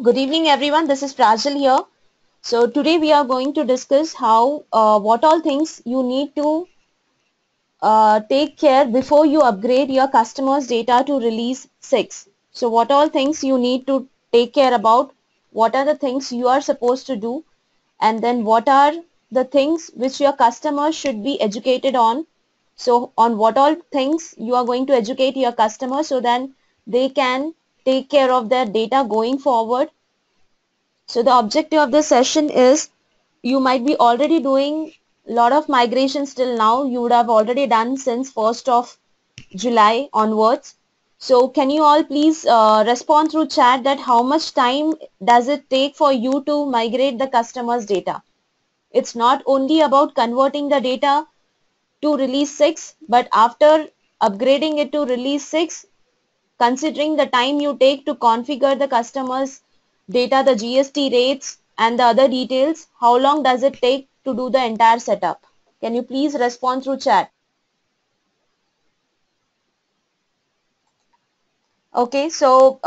Good evening everyone, this is Prajal here. So today we are going to discuss how what all things you need to take care before you upgrade your customers data to release 6. So what all things you need to take care about, what are the things you are supposed to do, and then what are the things which your customers should be educated on. So on what all things you are going to educate your customers so that they can take care of their data going forward. So the objective of this session is you might be already doing a lot of migrations till now. You would have already done since 1st of July onwards. So can you all please respond through chat that how much time does it take for you to migrate the customer's data? It's not only about converting the data to release 6, but after upgrading it to release 6, considering the time you take to configure the customer's data, the GST rates and the other details, how long does it take to do the entire setup? Can you please respond through chat? Okay, so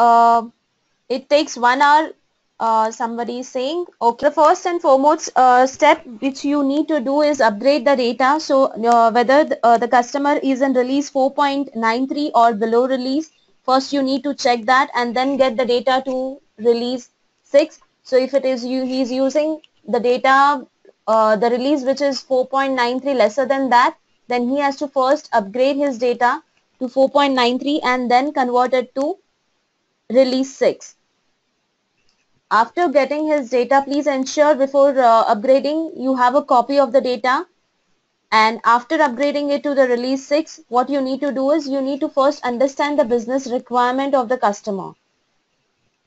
it takes 1 hour, somebody is saying. Okay, the first and foremost step which you need to do is upgrade the data. So whether the customer is in release 4.93 or below release, first you need to check that and then get the data to release 6. So if it is he's using the data, the release which is 4.93 lesser than that, then he has to first upgrade his data to 4.93 and then convert it to release 6. After getting his data, please ensure before upgrading you have a copy of the data, and after upgrading it to the release 6, what you need to do is you need to first understand the business requirement of the customer.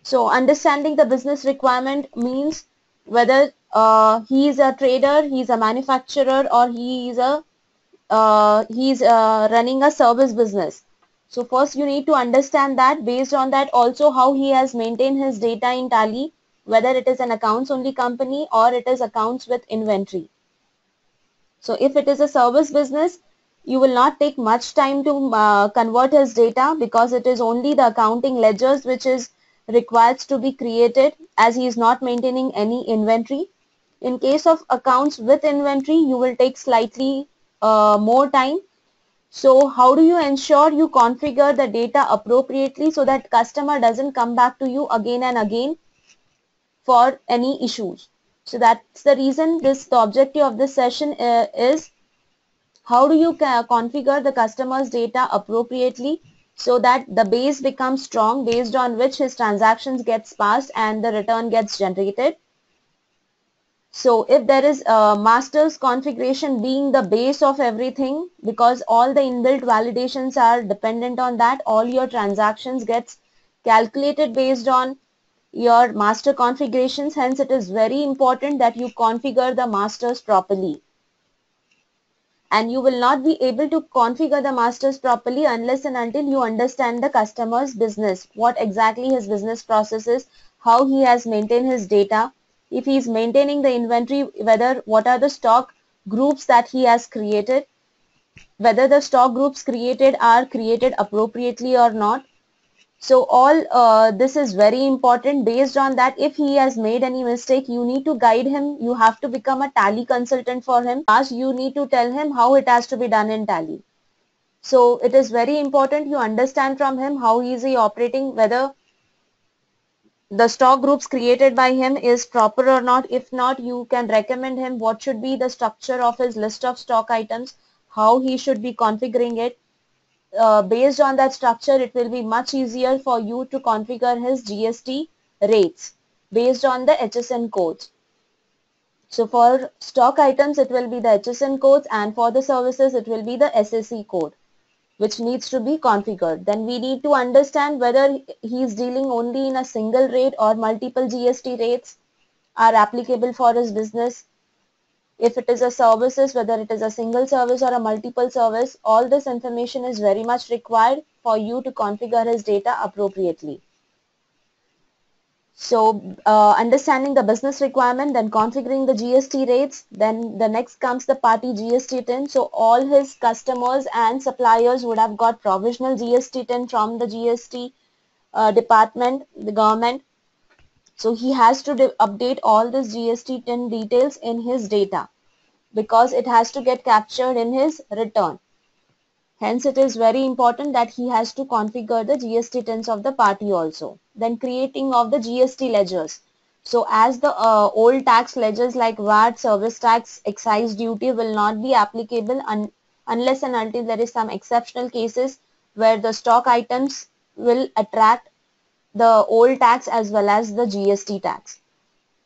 So understanding the business requirement means whether he is a trader, he is a manufacturer, or he's running a service business. So first you need to understand that. Based on that, also how he has maintained his data in Tally, whether it is an accounts only company or it is accounts with inventory. So if it is a service business, you will not take much time to convert his data, because it is only the accounting ledgers which is required to be created, as he is not maintaining any inventory. In case of accounts with inventory, you will take slightly more time. So how do you ensure you configure the data appropriately so that customer doesn't come back to you again and again for any issues? So that's the reason the objective of this session is how do you configure the customer's data appropriately so that the base becomes strong, based on which his transactions gets passed and the return gets generated. So if there is a master's configuration being the base of everything, because all the inbuilt validations are dependent on that, all your transactions gets calculated based on your master configurations. Hence it is very important that you configure the masters properly. And you will not be able to configure the masters properly unless and until you understand the customer's business, what exactly his business process is, how he has maintained his data, if he is maintaining the inventory, whether what are the stock groups that he has created, whether the stock groups created are created appropriately or not. So all this is very important. Based on that, if he has made any mistake, you need to guide him. You have to become a Tally consultant for him. Last, you need to tell him how it has to be done in Tally. So it is very important you understand from him how he is operating, whether the stock groups created by him is proper or not. If not, you can recommend him what should be the structure of his list of stock items, how he should be configuring it. Based on that structure, it will be much easier for you to configure his GST rates based on the HSN codes. So for stock items, it will be the HSN codes, and for the services, it will be the SSE code, which needs to be configured. Then we need to understand whether he is dealing only in a single rate or multiple GST rates are applicable for his business. If it is a services, whether it is a single service or a multiple service, all this information is very much required for you to configure his data appropriately. So understanding the business requirement, then configuring the GST rates, then the next comes the party GST TIN. So all his customers and suppliers would have got provisional GST TIN from the GST department, the government. So he has to update all this GST tin details in his data because it has to get captured in his return. Hence, it is very important that he has to configure the GST tins of the party also. Then creating of the GST ledgers. So as the old tax ledgers like VAT, service tax, excise duty will not be applicable unless and until there is some exceptional cases where the stock items will attract the old tax as well as the GST tax.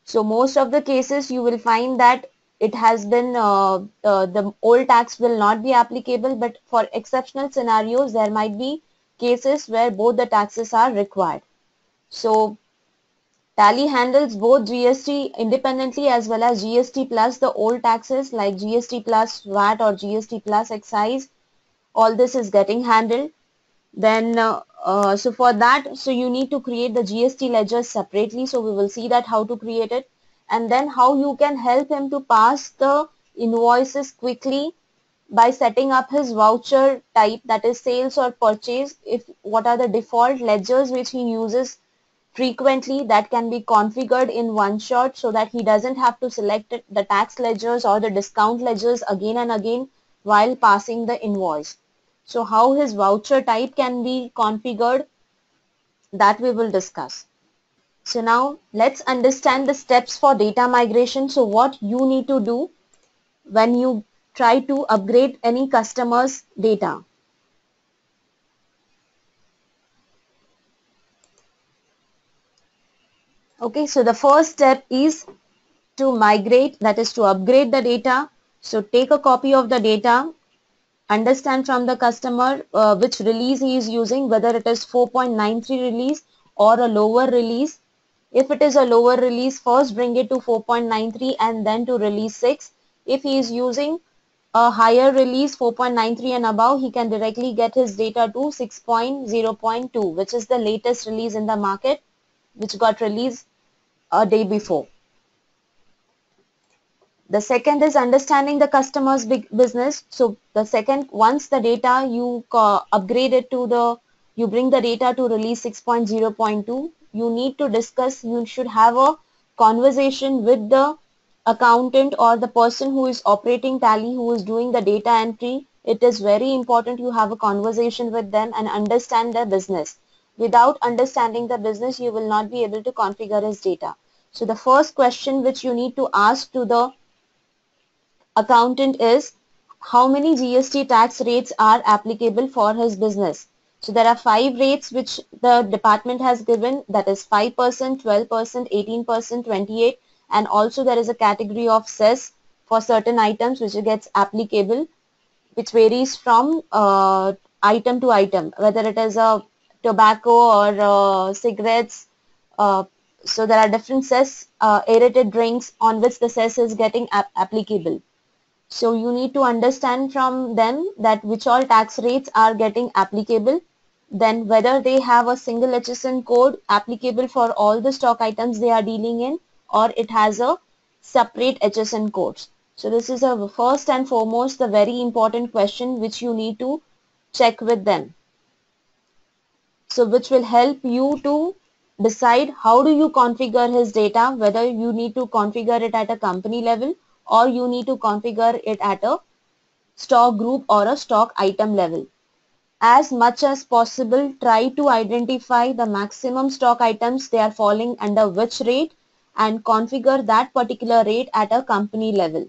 So most of the cases you will find that it has been the old tax will not be applicable, but for exceptional scenarios there might be cases where both the taxes are required. So Tally handles both GST independently as well as GST plus the old taxes like GST plus VAT or GST plus excise. All this is getting handled. Then so for that, so you need to create the GST ledgers separately. So we will see that how to create it, and then how you can help him to pass the invoices quickly by setting up his voucher type, that is sales or purchase. If what are the default ledgers which he uses frequently, that can be configured in one shot so that he doesn't have to select the tax ledgers or the discount ledgers again and again while passing the invoice. So how his voucher type can be configured, that we will discuss. So now let's understand the steps for data migration. So what you need to do when you try to upgrade any customer's data. Okay, so the first step is to migrate, that is to upgrade the data. So take a copy of the data, understand from the customer which release he is using, whether it is 4.93 release or a lower release. If it is a lower release, first bring it to 4.93 and then to release 6. If he is using a higher release 4.93 and above, he can directly get his data to 6.0.2, which is the latest release in the market, which got released a day before. The second is understanding the customer's business. So the second, once the data you upgrade it to you bring the data to release 6.0.2, you need to discuss, you should have a conversation with the accountant or the person who is operating Tally, who is doing the data entry. It is very important you have a conversation with them and understand their business. Without understanding the business, you will not be able to configure his data. So the first question which you need to ask to the accountant is how many GST tax rates are applicable for his business. So there are 5 rates which the department has given, that is 5%, 12%, 18%, 28%, and also there is a category of cess for certain items which gets applicable, which varies from item to item, whether it is a tobacco or cigarettes. Uh, so there are different cess, aerated drinks on which the cess is getting applicable. So you need to understand from them that which all tax rates are getting applicable, then whether they have a single HSN code applicable for all the stock items they are dealing in, or it has a separate HSN codes. So this is a first and foremost the very important question which you need to check with them. So which will help you to decide how do you configure his data, whether you need to configure it at a company level or you need to configure it at a stock group or a stock item level. As much as possible, try to identify the maximum stock items they are falling under which rate and configure that particular rate at a company level.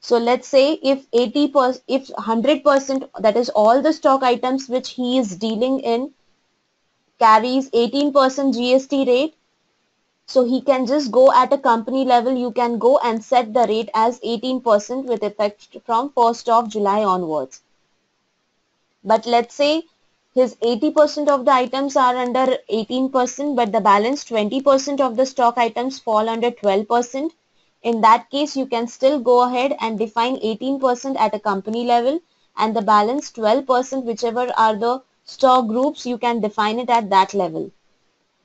So let's say if 80%, if 100%, that is all the stock items which he is dealing in carries 18% GST rate, so he can just go at a company level, you can go and set the rate as 18% with effect from 1st of July onwards. But let's say his 80% of the items are under 18%, but the balance 20% of the stock items fall under 12%. In that case, you can still go ahead and define 18% at a company level and the balance 12%, whichever are the stock groups, you can define it at that level.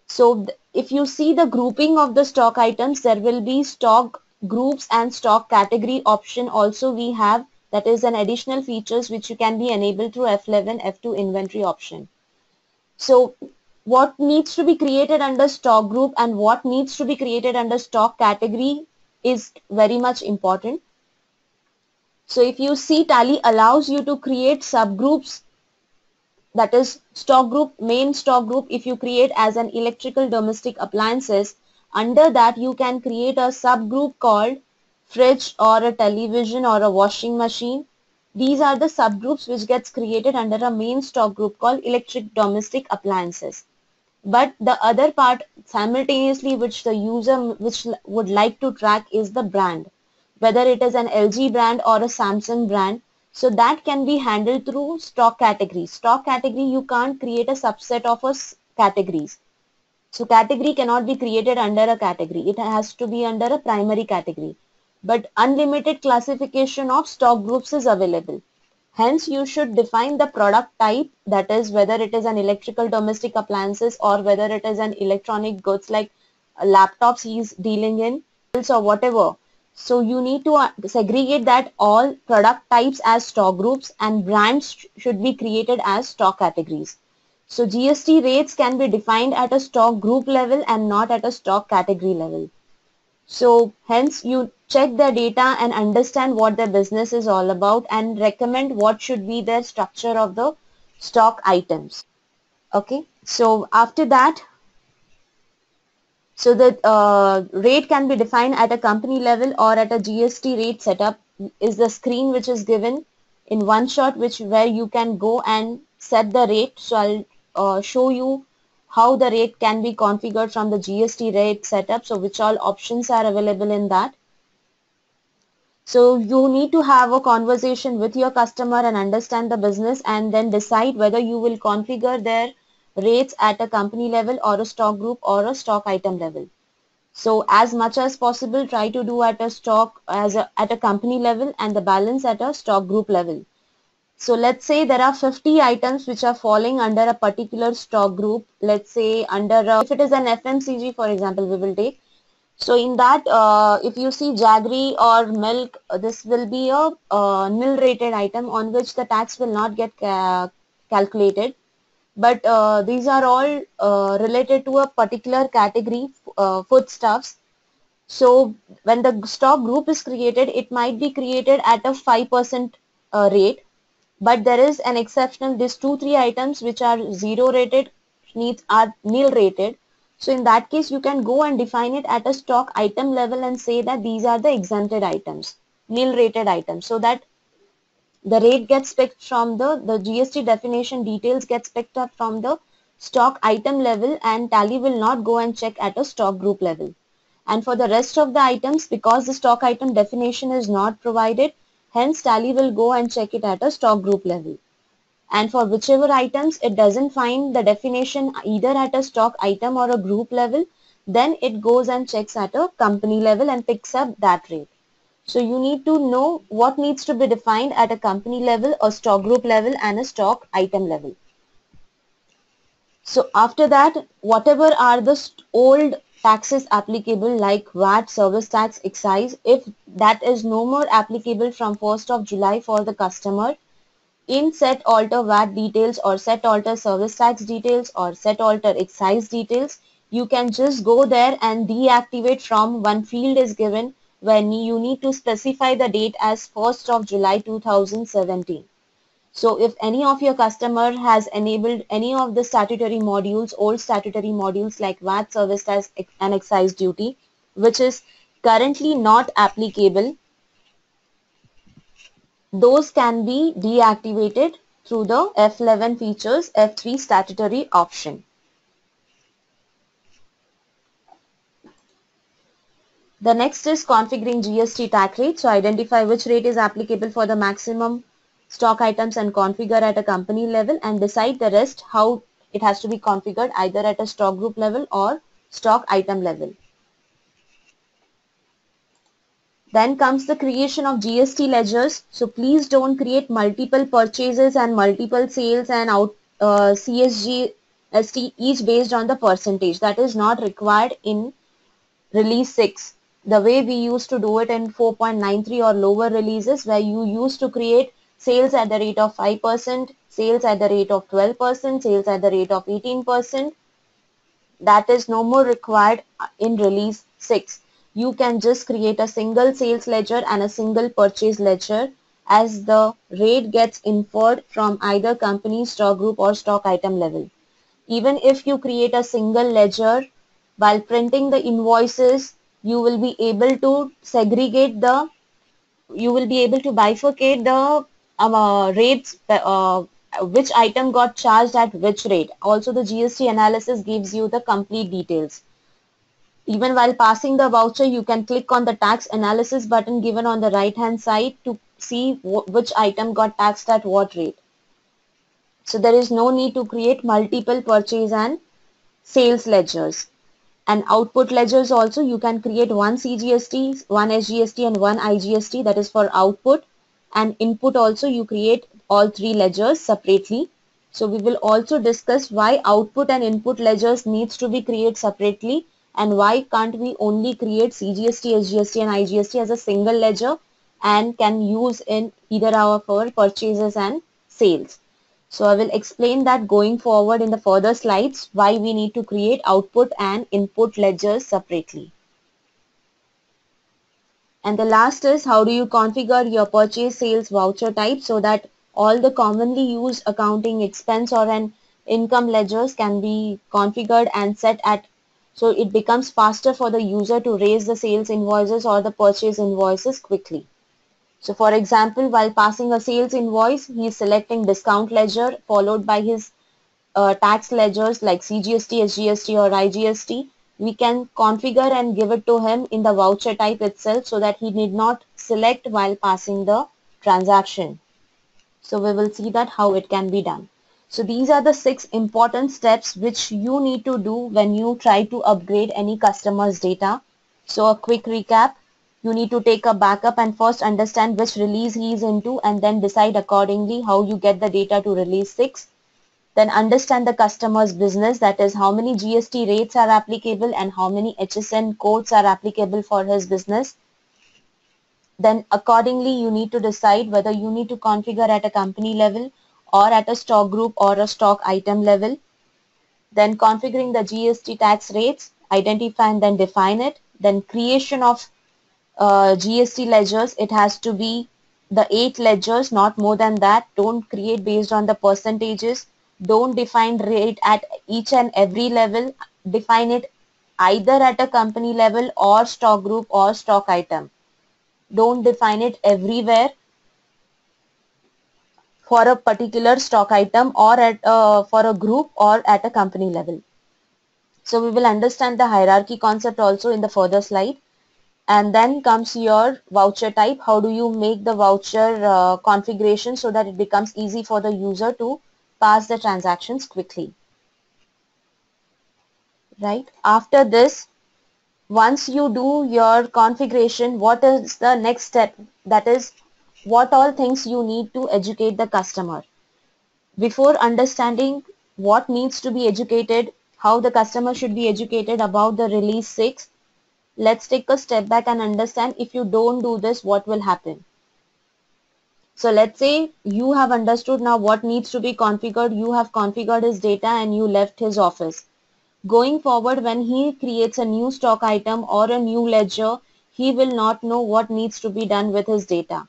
So if you see the grouping of the stock items, there will be stock groups and stock category option also we have, that is an additional features which you can be enabled through F11, F2 inventory option. So what needs to be created under stock group and what needs to be created under stock category is very much important. So if you see, Tally allows you to create subgroups, that is stock group, main stock group. If you create as an electrical domestic appliances, under that you can create a subgroup called fridge or a television or a washing machine. These are the subgroups which gets created under a main stock group called electric domestic appliances. But the other part simultaneously which the user would like to track is the brand, whether it is an LG brand or a Samsung brand. So that can be handled through stock category. Stock category, you can't create a subset of categories. So category cannot be created under a category. It has to be under a primary category. But unlimited classification of stock groups is available. Hence, you should define the product type, that is whether it is an electrical domestic appliances or whether it is an electronic goods like laptops he is dealing in or whatever. So you need to segregate that all product types as stock groups and brands should be created as stock categories. So GST rates can be defined at a stock group level and not at a stock category level. So hence you check the data and understand what the business is all about and recommend what should be the structure of the stock items. Okay, so after that, so the rate can be defined at a company level or at a GST rate setup is the screen which is given in one shot, which where you can go and set the rate. So I'll show you how the rate can be configured from the GST rate setup. So which all options are available in that. So you need to have a conversation with your customer and understand the business and then decide whether you will configure their rates at a company level or a stock group or a stock item level. So as much as possible, try to do at a stock at a company level and the balance at a stock group level. So let's say there are 50 items which are falling under a particular stock group. Let's say if it is an FMCG, for example, we will take. So in that, if you see jaggery or milk, this will be a nil rated item on which the tax will not get calculated. But these are all related to a particular category, foodstuffs. So when the stock group is created, it might be created at a 5% rate. But there is an exceptional, these 2-3 items which are zero rated are nil rated. So in that case, you can go and define it at a stock item level and say that these are the exempted items, nil rated items, so that the rate gets picked from the GST definition details gets picked up from the stock item level and Tally will not go and check at a stock group level. And for the rest of the items, because the stock item definition is not provided, hence Tally will go and check it at a stock group level. And for whichever items it doesn't find the definition either at a stock item or a group level, then it goes and checks at a company level and picks up that rate. So you need to know what needs to be defined at a company level, a stock group level and a stock item level. So after that, whatever are the old taxes applicable like VAT, service tax, excise, if that is no more applicable from 1st of July for the customer, in set alter VAT details or set alter service tax details or set alter excise details, you can just go there and deactivate from one field is given when you need to specify the date as 1st of July 2017. So if any of your customer has enabled any of the statutory modules, old statutory modules like VAT, service tax and excise duty, which is currently not applicable, those can be deactivated through the F11 features F3 statutory option. The next is configuring GST tax rate. So identify which rate is applicable for the maximum stock items and configure at a company level and decide the rest how it has to be configured either at a stock group level or stock item level. Then comes the creation of GST ledgers. So please don't create multiple purchases and multiple sales and CSG ST each based on the percentage. That is not required in release 6. The way we used to do it in 4.93 or lower releases, where you used to create sales at the rate of 5%, sales at the rate of 12%, sales at the rate of 18%. That is no more required in release 6. You can just create a single sales ledger and a single purchase ledger as the rate gets inferred from either company, stock group or stock item level. Even if you create a single ledger, while printing the invoices, you will be able to segregate the, you will be able to bifurcate the rates, which item got charged at which rate. Also, the GST analysis gives you the complete details. Even while passing the voucher, you can click on the tax analysis button given on the right hand side to see which item got taxed at what rate. So there is no need to create multiple purchase and sales ledgers. And output ledgers also, you can create one CGST, one SGST and one IGST, that is for output. And input also, you create all three ledgers separately. So we will also discuss why output and input ledgers needs to be created separately and why can't we only create CGST, SGST and IGST as a single ledger and can use in either our purchases and sales. So I will explain that going forward in the further slides why we need to create output and input ledgers separately. And the last is how do you configure your purchase sales voucher type so that all the commonly used accounting expense or an income ledgers can be configured and set at, so it becomes faster for the user to raise the sales invoices or the purchase invoices quickly. So for example, while passing a sales invoice, he is selecting discount ledger followed by his tax ledgers like CGST, SGST or IGST. We can configure and give it to him in the voucher type itself so that he need not select while passing the transaction. So we will see that how it can be done. So these are the 6 important steps which you need to do when you try to upgrade any customer's data. So a quick recap. You need to take a backup and first understand which release he is into and then decide accordingly how you get the data to release 6. Then understand the customer's business, that is how many GST rates are applicable and how many HSN codes are applicable for his business. Then accordingly you need to decide whether you need to configure at a company level or at a stock group or a stock item level. Then configuring the GST tax rates, identify and then define it. Then creation of GST ledgers, it has to be the 8 ledgers, not more than that. Don't create based on the percentages. Don't define rate at each and every level. Define it either at a company level or stock group or stock item. Don't define it everywhere for a particular stock item or at for a group or at a company level. So we will understand the hierarchy concept also in the further slide. And then comes your voucher type. How do you make the voucher configuration so that it becomes easy for the user to pass the transactions quickly. Right. After this, once you do your configuration, what is the next step? That is what all things you need to educate the customer. Before understanding what needs to be educated, how the customer should be educated about the release 6, let's take a step back and understand if you don't do this, what will happen. So let's say you have understood now what needs to be configured. You have configured his data and you left his office. Going forward, when he creates a new stock item or a new ledger, he will not know what needs to be done with his data.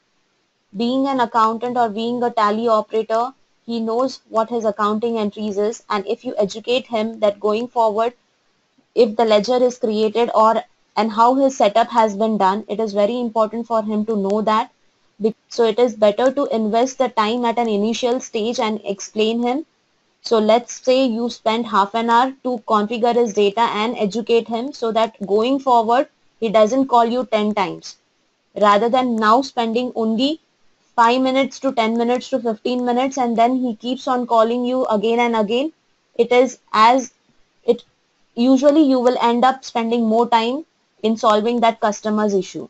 Being an accountant or being a tally operator, he knows what his accounting entries is, and if you educate him that going forward, if the ledger is created or and how his setup has been done, it is very important for him to know that. So it is better to invest the time at an initial stage and explain him. So let's say you spend half an hour to configure his data and educate him so that going forward he doesn't call you 10 times. Rather than now spending only 5 minutes to 10 minutes to 15 minutes and then he keeps on calling you again and again, it is as it usually you will end up spending more time in solving that customer's issue.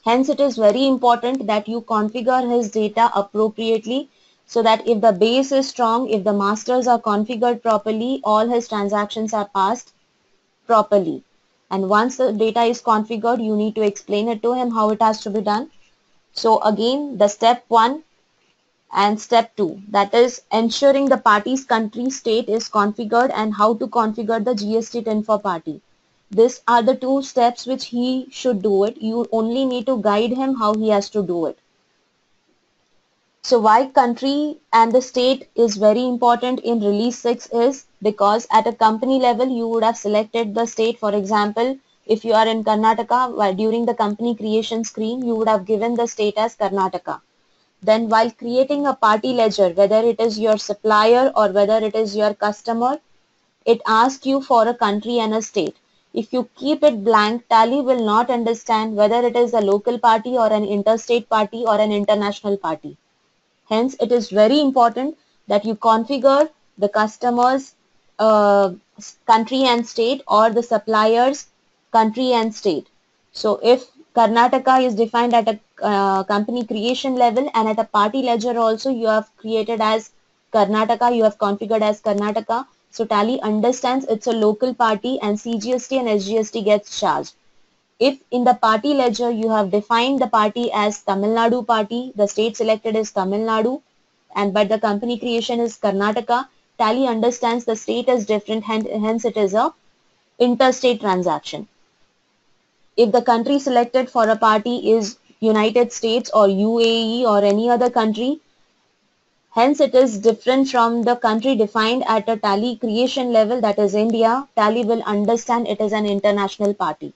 Hence, it is very important that you configure his data appropriately so that if the base is strong, if the masters are configured properly, all his transactions are passed properly. And once the data is configured, you need to explain it to him how it has to be done. So again, the step 1, And step 2, that is ensuring the party's country state is configured and how to configure the GST TIN for party. These are the 2 steps which he should do it. You only need to guide him how he has to do it. So why country and the state is very important in release 6 is because at a company level you would have selected the state. For example, if you are in Karnataka, during the company creation screen you would have given the state as Karnataka. Then while creating a party ledger, whether it is your supplier or whether it is your customer, it asks you for a country and a state. If you keep it blank, Tally will not understand whether it is a local party or an interstate party or an international party. Hence, it is very important that you configure the customer's country and state or the supplier's country and state. So if Karnataka is defined at a company creation level and at a party ledger also you have created as Karnataka, you have configured as Karnataka. So Tally understands it's a local party and CGST and SGST gets charged. If in the party ledger you have defined the party as Tamil Nadu party, the state selected is Tamil Nadu, and but the company creation is Karnataka, Tally understands the state is different, hence it is a interstate transaction. If the country selected for a party is United States or UAE or any other country, hence it is different from the country defined at a Tally creation level, that is India, Tally will understand it is an international party.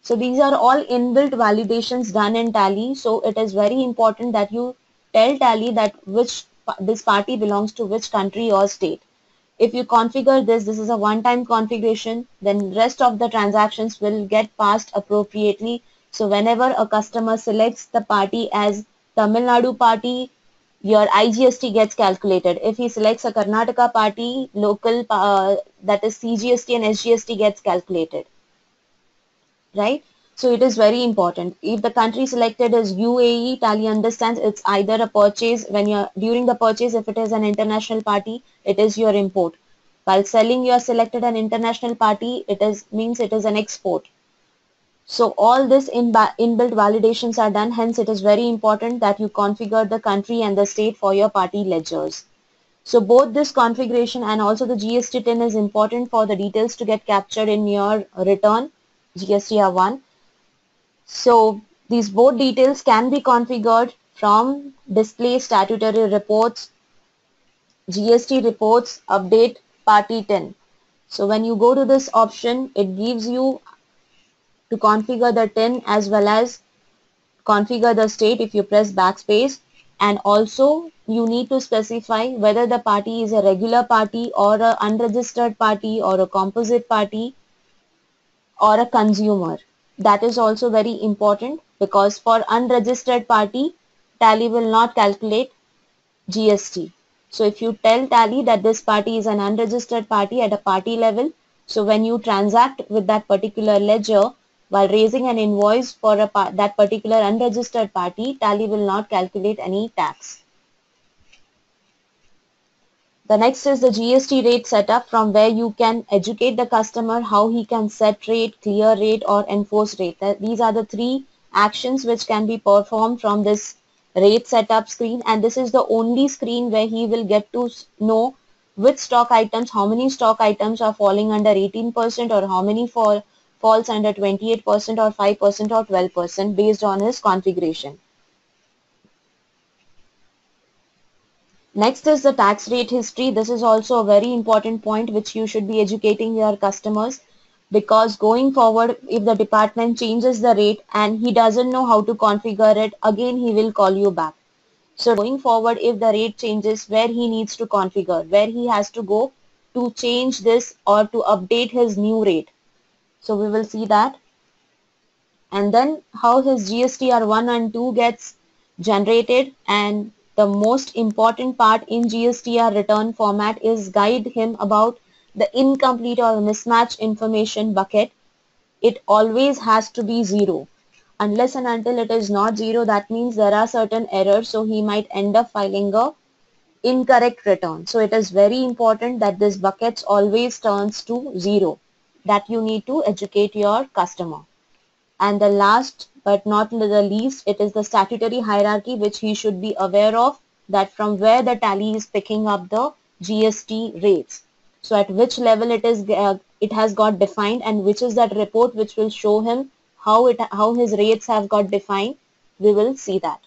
So these are all inbuilt validations done in Tally. So it is very important that you tell Tally that this party belongs to which country or state. If you configure this is a one-time configuration, then rest of the transactions will get passed appropriately. So whenever a customer selects the party as Tamil Nadu party, your IGST gets calculated. If he selects a Karnataka party, local, that is CGST and SGST gets calculated, right? So it is very important. If the country selected is UAE, Tally understands it's either a purchase when you're during the purchase, if it is an international party, it is your import. While selling, you are selected an international party, means it is an export. So all this inbuilt validations are done. Hence, it is very important that you configure the country and the state for your party ledgers. So both this configuration and also the GST TIN is important for the details to get captured in your return, GSTR1. So these both details can be configured from display statutory reports, GST reports, update party TIN. So when you go to this option, it gives you to configure the TIN as well as configure the state if you press backspace, and also you need to specify whether the party is a regular party or a unregistered party or a composite party or a consumer. That is also very important because for unregistered party, Tally will not calculate GST. So if you tell Tally that this party is an unregistered party at a party level, so when you transact with that particular ledger while raising an invoice for that particular unregistered party, Tally will not calculate any tax. The next is the GST rate setup, from where you can educate the customer how he can set rate, clear rate or enforce rate. These are the 3 actions which can be performed from this rate setup screen, and this is the only screen where he will get to know which stock items, how many stock items are falling under 18% or how many falls under 28% or 5% or 12% based on his configuration. Next is the tax rate history. This is also a very important point which you should be educating your customers, because going forward, if the department changes the rate and he doesn't know how to configure it, again he will call you back. So going forward, if the rate changes, where he needs to configure, where he has to go to change this or to update his new rate. So we will see that. And then how his GSTR1 and 2 gets generated, and the most important part in GSTR return format is guide him about the incomplete or mismatch information bucket. It always has to be 0. Unless and until it is not 0, that means there are certain errors, so he might end up filing a incorrect return. So it is very important that this buckets always turns to 0. That you need to educate your customer. And the last but not the least, it is the statutory hierarchy which he should be aware of. that from where the tally is picking up the GST rates. So at which level it has got defined, and which is that report which will show him how his rates have got defined. We will see that.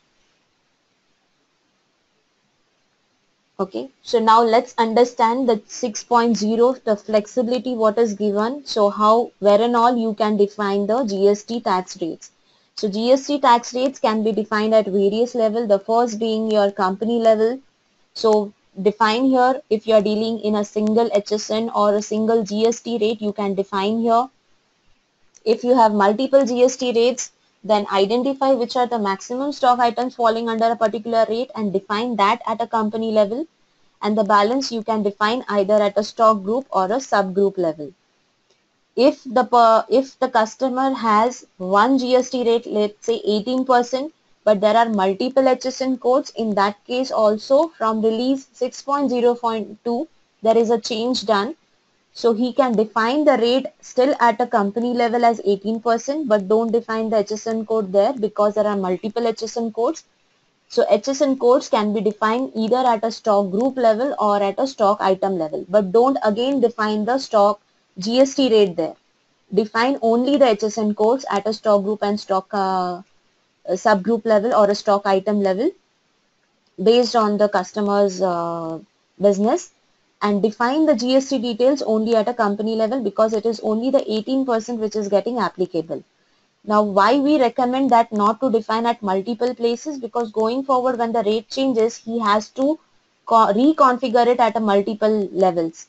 Okay, so now let's understand the 6.0, the flexibility what is given. So how, where and all you can define the GST tax rates. So GST tax rates can be defined at various levels. The first being your company level. So define here if you are dealing in a single HSN or a single GST rate, you can define here. If you have multiple GST rates, then identify which are the maximum stock items falling under a particular rate and define that at a company level, and the balance you can define either at a stock group or a subgroup level. If the customer has one GST rate, let's say 18%, but there are multiple HSN codes, in that case also from release 6.0.2 there is a change done. So he can define the rate still at a company level as 18%, but don't define the HSN code there because there are multiple HSN codes. So HSN codes can be defined either at a stock group level or at a stock item level, but don't again define the stock GST rate there. Define only the HSN codes at a stock group and stock subgroup level or a stock item level based on the customer's business, and define the GST details only at a company level because it is only the 18% which is getting applicable. Now, why we recommend that not to define at multiple places? Because going forward when the rate changes, he has to reconfigure it at a multiple levels.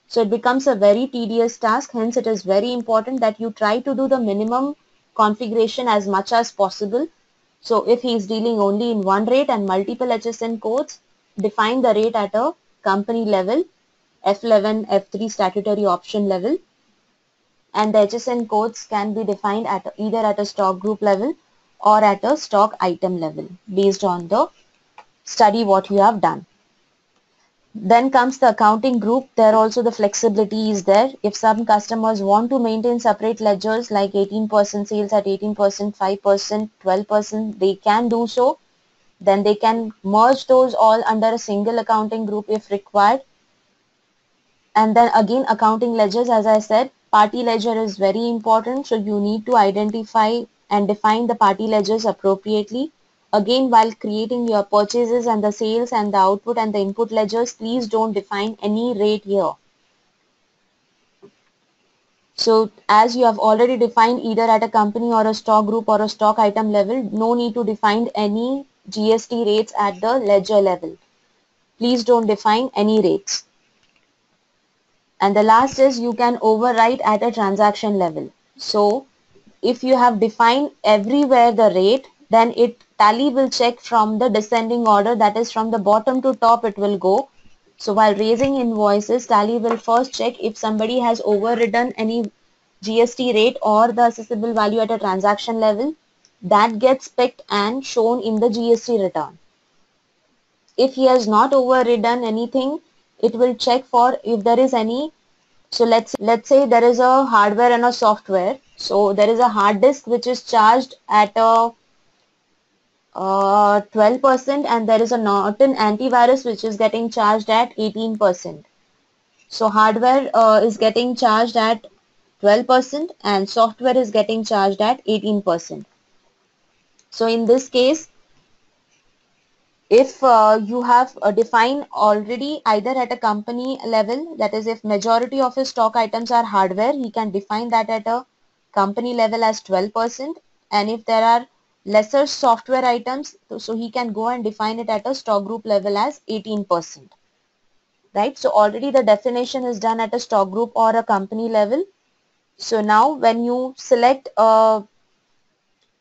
So it becomes a very tedious task. Hence, it is very important that you try to do the minimum configuration as much as possible. So if he is dealing only in one rate and multiple HSN codes, define the rate at a company level, F11, F3 statutory option level, and the HSN codes can be defined at either at a stock group level or at a stock item level based on the study what you have done. Then comes the accounting group. There also the flexibility is there. If some customers want to maintain separate ledgers like 18% sales at 18%, 5%, 12%, they can do so. Then they can merge those all under a single accounting group if required. And then again, accounting ledgers, as I said, party ledger is very important. So you need to identify and define the party ledgers appropriately. Again, while creating your purchases and the sales and the output and the input ledgers, please don't define any rate here. So as you have already defined either at a company or a stock group or a stock item level, no need to define any GST rates at the ledger level. Please don't define any rates. And the last is you can overwrite at a transaction level. So if you have defined everywhere the rate, then tally will check from the descending order, that is from the bottom to top it will go. So while raising invoices, tally will first check if somebody has overridden any GST rate or the assessable value at a transaction level. That gets picked and shown in the GST return. If he has not overridden anything, it will check for if there is any. So let's say there is a hardware and a software. So there is a hard disk which is charged at a 12% and there is a Norton antivirus which is getting charged at 18%. So hardware is getting charged at 12% and software is getting charged at 18%. So in this case, if you have defined already either at a company level, that is if majority of his stock items are hardware, he can define that at a company level as 12%, and if there are lesser software items, so he can go and define it at a stock group level as 18%. Right? So already the definition is done at a stock group or a company level. So now when you select a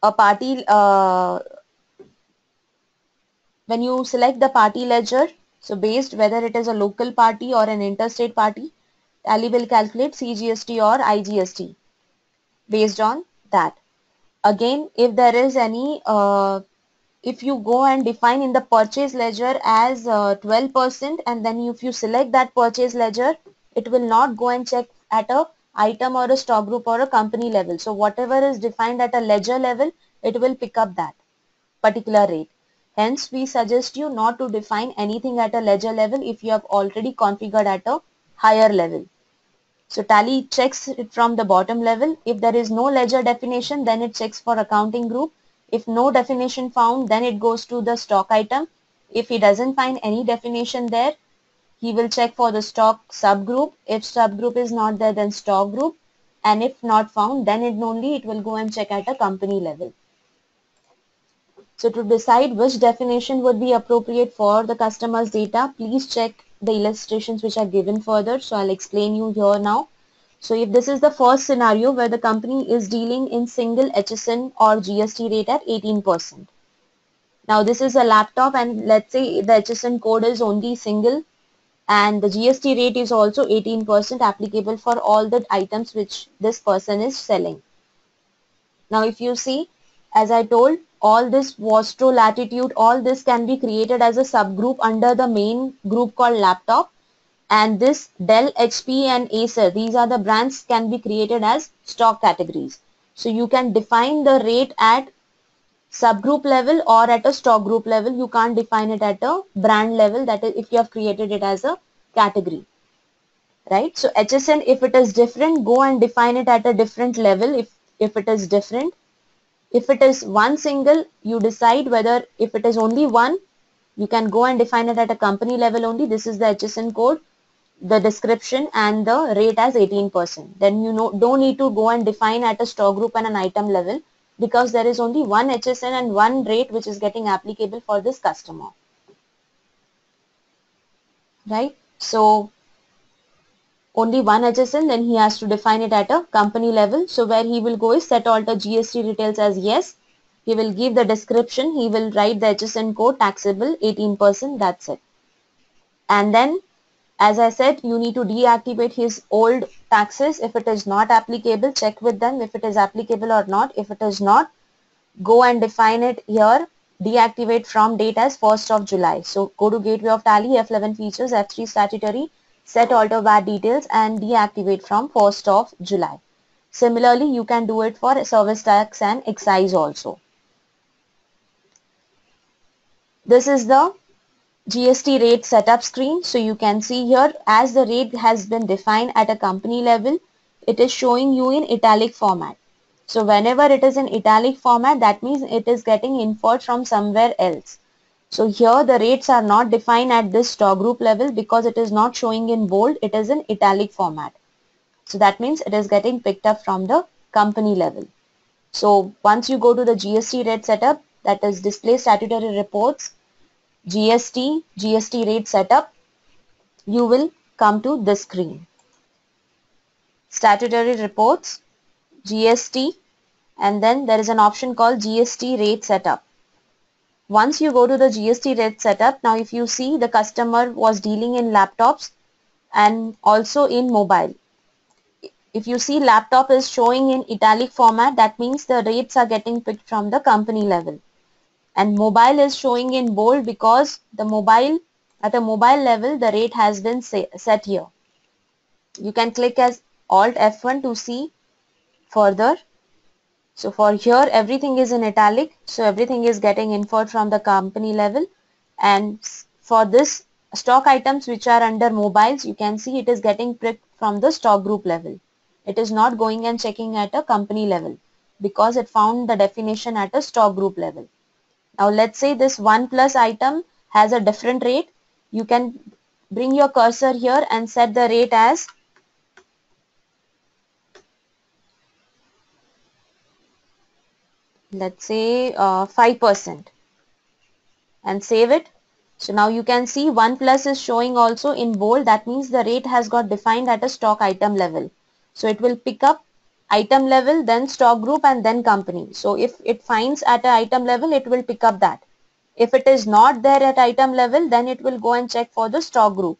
party when you select the party ledger, so based whether it is a local party or an interstate party, Tally will calculate CGST or IGST based on that. Again, if there is any, if you go and define in the purchase ledger as 12% and then if you select that purchase ledger, it will not go and check at a item or a stock group or a company level. So whatever is defined at a ledger level, it will pick up that particular rate. Hence, we suggest you not to define anything at a ledger level if you have already configured at a higher level. So Tally checks it from the bottom level. If there is no ledger definition, then it checks for accounting group. If no definition found, then it goes to the stock item. If he doesn't find any definition there, he will check for the stock subgroup. If subgroup is not there, then stock group. And if not found, then it will go and check at a company level. So to decide which definition would be appropriate for the customer's data, please check the illustrations which are given further. So I'll explain you here now. So if this is the first scenario where the company is dealing in single HSN or GST rate at 18%. Now this is a laptop and let's say the HSN code is only single and the GST rate is also 18% applicable for all the items which this person is selling. Now if you see, as I told, all this Vostro, Latitude, all this can be created as a subgroup under the main group called laptop, and this Dell, HP and Acer, these are the brands, can be created as stock categories. So you can define the rate at subgroup level or at a stock group level. You can't define it at a brand level, that is if you have created it as a category. Right? So HSN, if it is different, go and define it at a different level if it is different. If it is one single, you decide whether if it is only one, you can go and define it at a company level only. This is the HSN code, the description and the rate as 18%. Then you don't need to go and define at a stock group and an item level because there is only one HSN and one rate which is getting applicable for this customer. Right? So only one HSN, then he has to define it at a company level. So where he will go is set alter GST details as yes. He will give the description. He will write the HSN code taxable 18%. That's it. And then, as I said, you need to deactivate his old taxes. If it is not applicable, check with them if it is applicable or not. If it is not, go and define it here. Deactivate from date as 1st of July. So go to Gateway of Tally, F11 features, F3 statutory, set alter VAT details and deactivate from 1st of July. Similarly, you can do it for service tax and excise also. This is the GST rate setup screen. So you can see here as the rate has been defined at a company level, it is showing you in italic format. So whenever it is in italic format, that means it is getting inferred from somewhere else. So here the rates are not defined at this stock group level because it is not showing in bold, it is in italic format. So that means it is getting picked up from the company level. So once you go to the GST rate setup, that is display statutory reports, GST rate setup, you will come to this screen. Statutory reports, GST, and then there is an option called GST rate setup. Once you go to the GST rate setup, now if you see the customer was dealing in laptops and also in mobile. If you see laptop is showing in italic format, that means the rates are getting picked from the company level. And mobile is showing in bold because the mobile, at a mobile level, the rate has been set here. You can click as Alt F1 to see further. So for here, everything is in italic. So everything is getting inferred from the company level. And for this stock items which are under mobiles, you can see it is getting picked from the stock group level. It is not going and checking at a company level because it found the definition at a stock group level. Now let's say this OnePlus item has a different rate. You can bring your cursor here and set the rate as let's say 5% and save it. So now you can see OnePlus is showing also in bold. That means the rate has got defined at a stock item level. So it will pick up item level, then stock group and then company. So if it finds at an item level, it will pick up that. If it is not there at item level, then it will go and check for the stock group.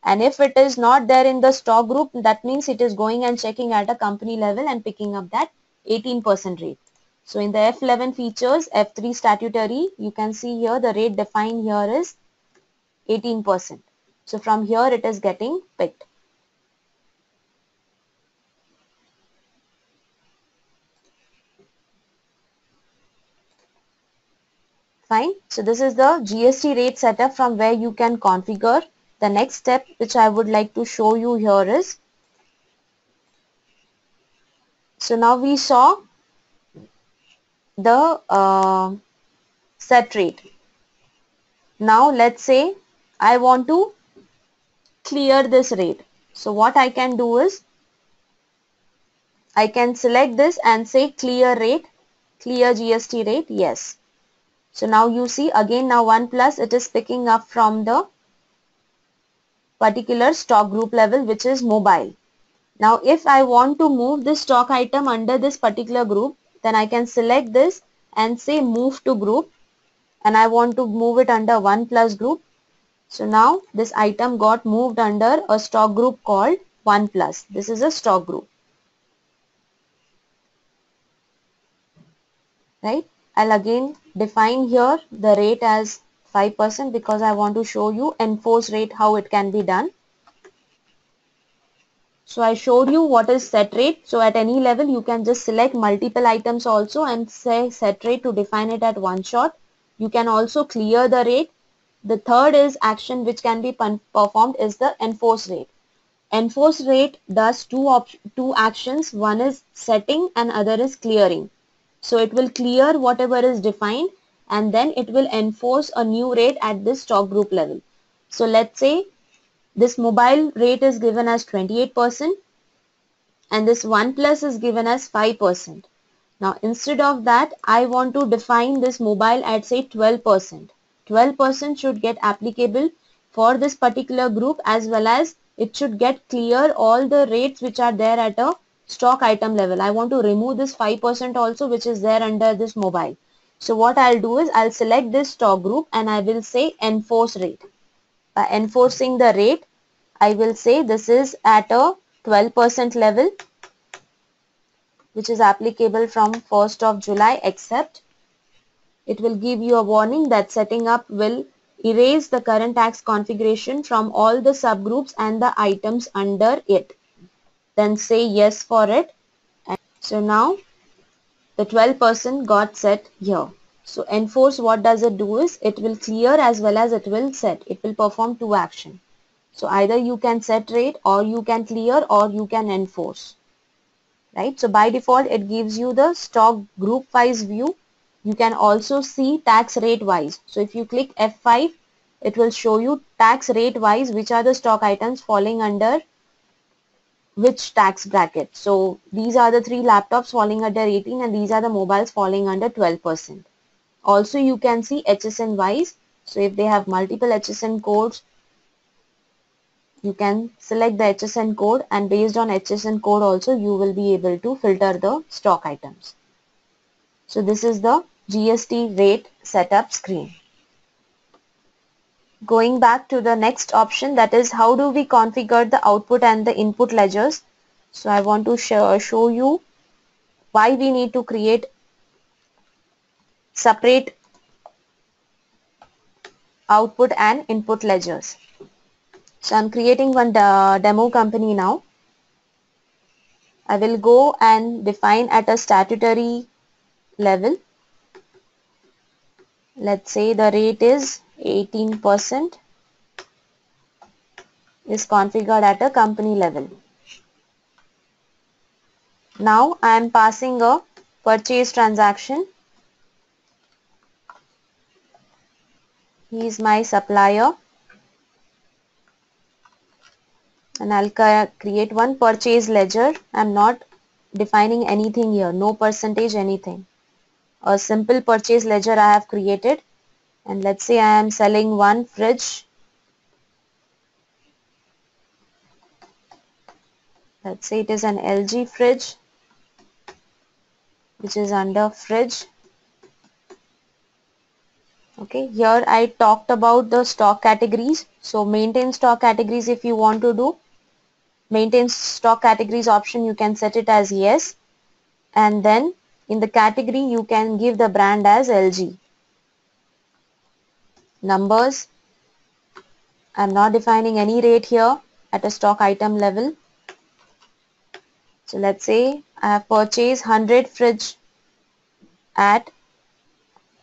And if it is not there in the stock group, that means it is going and checking at a company level and picking up that 18% rate. So in the F11 features, F3 statutory, you can see here the rate defined here is 18%. So from here it is getting picked. Fine. So this is the GST rate setup from where you can configure. The next step which I would like to show you here is, so now we saw the set rate. Now let's say I want to clear this rate. So what I can do is I can select this and say clear rate, clear GST rate, yes. So now you see again, now OnePlus, it is picking up from the particular stock group level, which is mobile. Now if I want to move this stock item under this particular group, then I can select this and say move to group, and I want to move it under OnePlus group. So now this item got moved under a stock group called OnePlus. This is a stock group, right? I'll again define here the rate as 5% because I want to show you enforce rate, how it can be done. So I showed you what is set rate. So at any level you can just select multiple items also and say set rate to define it at one shot. You can also clear the rate. The third is action which can be performed is the enforce rate. Enforce rate does two actions. One is setting and other is clearing. So it will clear whatever is defined and then it will enforce a new rate at this stock group level. So let's say this mobile rate is given as 28% and this OnePlus is given as 5%. Now instead of that, I want to define this mobile at say 12%. 12% should get applicable for this particular group, as well as it should get clear all the rates which are there at a stock item level. I want to remove this 5% also which is there under this mobile. So what I'll do is I'll select this stock group and I will say enforce rate. By enforcing the rate, I will say this is at a 12% level which is applicable from 1st of July, except it will give you a warning that setting up will erase the current tax configuration from all the subgroups and the items under it. Then say yes for it. And so now the 12% got set here. So enforce, what does it do is it will clear as well as it will set. It will perform two actions. So either you can set rate or you can clear or you can enforce. Right? So by default it gives you the stock group wise view. You can also see tax rate wise. So if you click F5, it will show you tax rate wise which are the stock items falling under which tax bracket. So these are the three laptops falling under 18 and these are the mobiles falling under 12%. Also you can see HSN wise. So if they have multiple HSN codes, you can select the HSN code, and based on HSN code also you will be able to filter the stock items. So this is the GST rate setup screen. Going back to the next option, that is how do we configure the output and the input ledgers. So I want to show you why we need to create separate output and input ledgers. So I'm creating one demo company now. I will go and define at a statutory level. Let's say the rate is 18% is configured at a company level. Now I am passing a purchase transaction. He is my supplier and I'll create one purchase ledger. I'm not defining anything here, no percentage, anything. A simple purchase ledger I have created, and let's say I am selling one fridge. Let's say it is an LG fridge which is under fridge. Okay, here I talked about the stock categories. So maintain stock categories if you want to do. Maintain stock categories option, you can set it as yes. And then in the category you can give the brand as LG. Numbers, I'm not defining any rate here at a stock item level. So let's say I have purchased 100 fridge at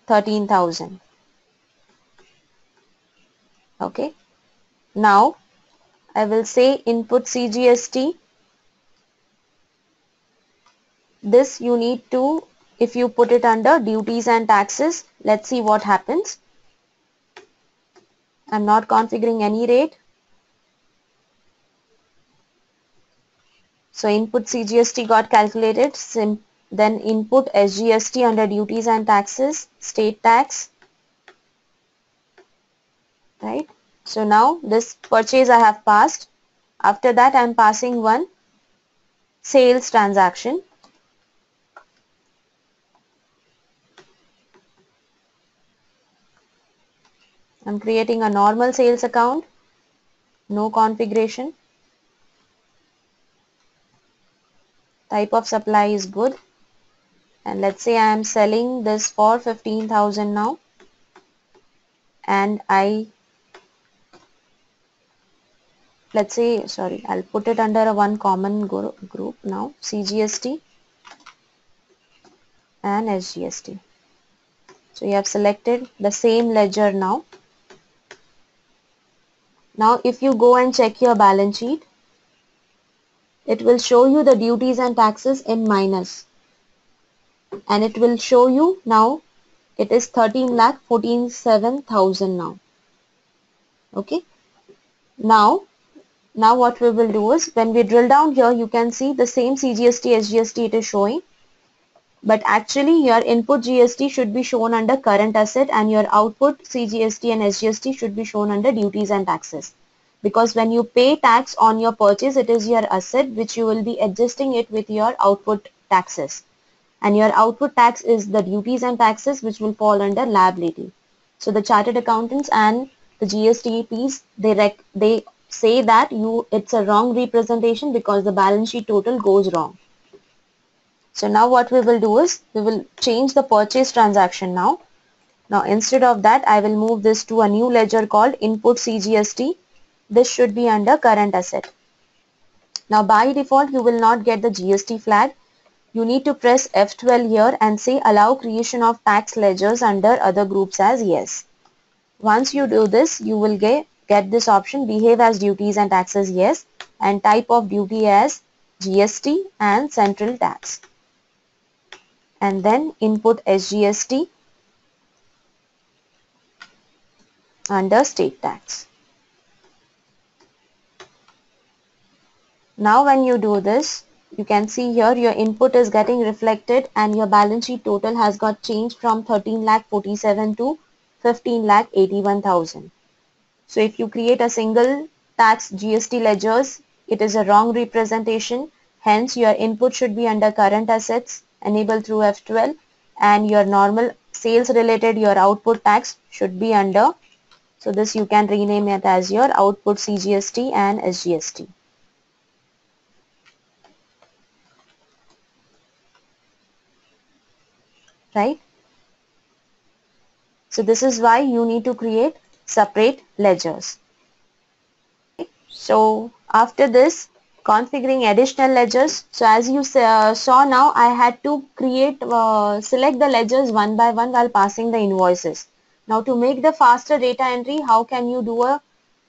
13,000. Okay. Now I will say input CGST. This you need to, if you put it under duties and taxes, let's see what happens. I'm not configuring any rate. So input CGST got calculated. Then input SGST under duties and taxes, state tax, right? So now this purchase I have passed. After that I am passing one sales transaction. I'm creating a normal sales account, no configuration. Type of supply is good. And let's say I am selling this for 15,000 now. And let's say, sorry, I'll put it under a one common group now, CGST and SGST. So you have selected the same ledger now. Now if you go and check your balance sheet, it will show you the duties and taxes in minus. And it will show you now it is 13,47,000 now. Okay. Now what we will do is, when we drill down here, you can see the same CGST, SGST it is showing. But actually your input GST should be shown under current asset and your output CGST and SGST should be shown under duties and taxes. Because when you pay tax on your purchase, it is your asset which you will be adjusting it with your output taxes. And your output tax is the duties and taxes which will fall under liability. So the chartered accountants and the GSTPs, they say that it's a wrong representation because the balance sheet total goes wrong. So now what we will do is, we will change the purchase transaction now. Now instead of that, I will move this to a new ledger called input CGST. This should be under current asset. Now by default, you will not get the GST flag. You need to press F12 here and say allow creation of tax ledgers under other groups as yes. Once you do this, you will get this option, behave as duties and taxes yes, and type of duty as GST and central tax. And then input SGST under state tax. Now when you do this, you can see here your input is getting reflected and your balance sheet total has got changed from 13,47,000 to 15,81,000. So if you create a single tax GST ledgers, it is a wrong representation. Hence your input should be under current assets enabled through F12, and your normal sales related, your output tax should be under. So this you can rename it as your output CGST and SGST. Right? So this is why you need to create separate ledgers. So after this, configuring additional ledgers. So as you saw now, I had to select the ledgers one by one while passing the invoices. Now to make the faster data entry, how can you do a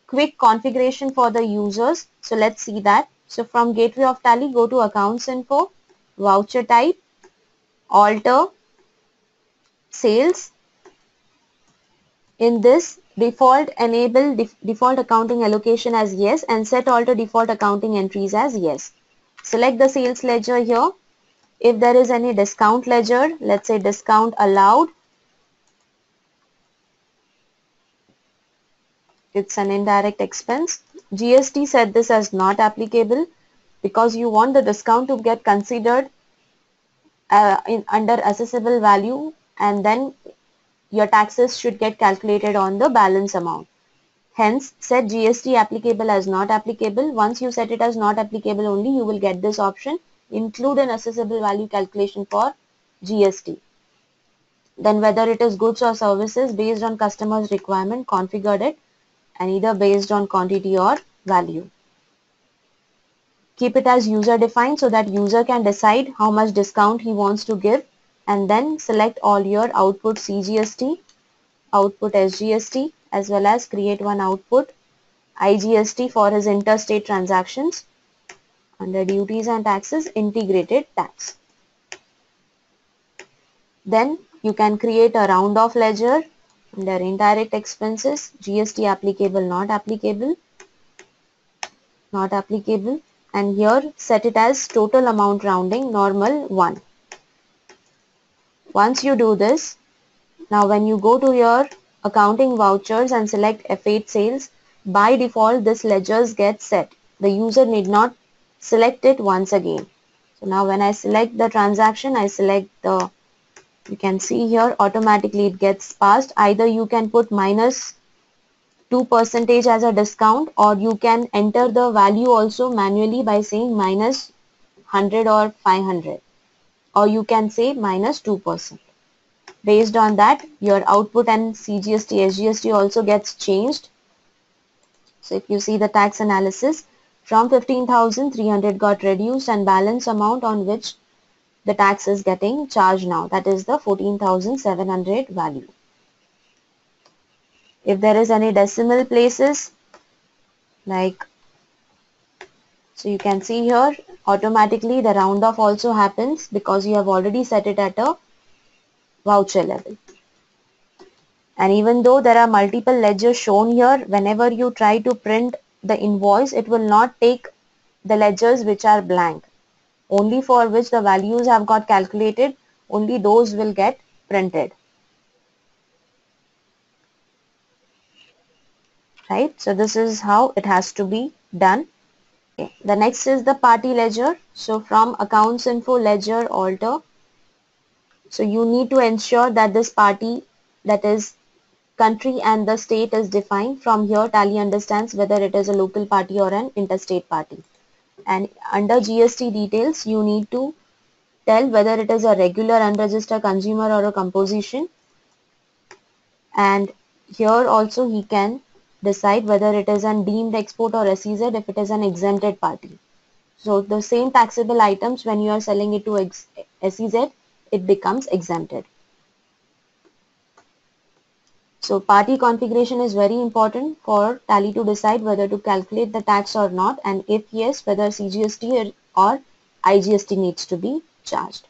quick configuration for the users? So let's see that. So from Gateway of Tally, go to Accounts Info, Voucher Type, Alter, Sales. In this, enable default accounting allocation as yes and set alter default accounting entries as yes. Select the sales ledger here. If there is any discount ledger, let's say discount allowed, it's an indirect expense. GST set this as not applicable because you want the discount to get considered under assessable value, and then your taxes should get calculated on the balance amount. Hence, set GST applicable as not applicable. Once you set it as not applicable only, you will get this option, include an assessable value calculation for GST. Then whether it is goods or services, based on customer's requirement, configured it, and either based on quantity or value. Keep it as user defined so that user can decide how much discount he wants to give, and then select all your output CGST, output SGST as well as create one output IGST for his interstate transactions. Under duties and taxes, integrated tax. Then you can create a round off ledger under indirect expenses, GST applicable, not applicable, not applicable, and here set it as total amount rounding, normal 1. Once you do this, now when you go to your accounting vouchers and select F8 sales, by default this ledgers get set. The user need not select it once again. So now when I select the transaction, I select the, you can see here automatically it gets passed. Either you can put minus 2% as a discount, or you can enter the value also manually by saying minus 100 or 500, or you can say minus 2%. Based on that, your output and CGST, SGST also gets changed. So if you see the tax analysis, from 15,300 got reduced and balance amount on which the tax is getting charged now, that is the 14,700 value. If there is any decimal places, like, so you can see here automatically the round off also happens because you have already set it at a voucher level. And even though there are multiple ledgers shown here, whenever you try to print the invoice, it will not take the ledgers which are blank. Only for which the values have got calculated, only those will get printed. Right? So this is how it has to be done. Okay. The next is the party ledger. So from accounts info ledger alter. So you need to ensure that this party, that is country and the state, is defined. From here Tally understands whether it is a local party or an interstate party. And under GST details, you need to tell whether it is a regular unregistered consumer or a composition. And here also he can decide whether it is an deemed export or SEZ if it is an exempted party. So the same taxable items, when you are selling it to SEZ, it becomes exempted. So party configuration is very important for Tally to decide whether to calculate the tax or not, and if yes, whether CGST or IGST needs to be charged.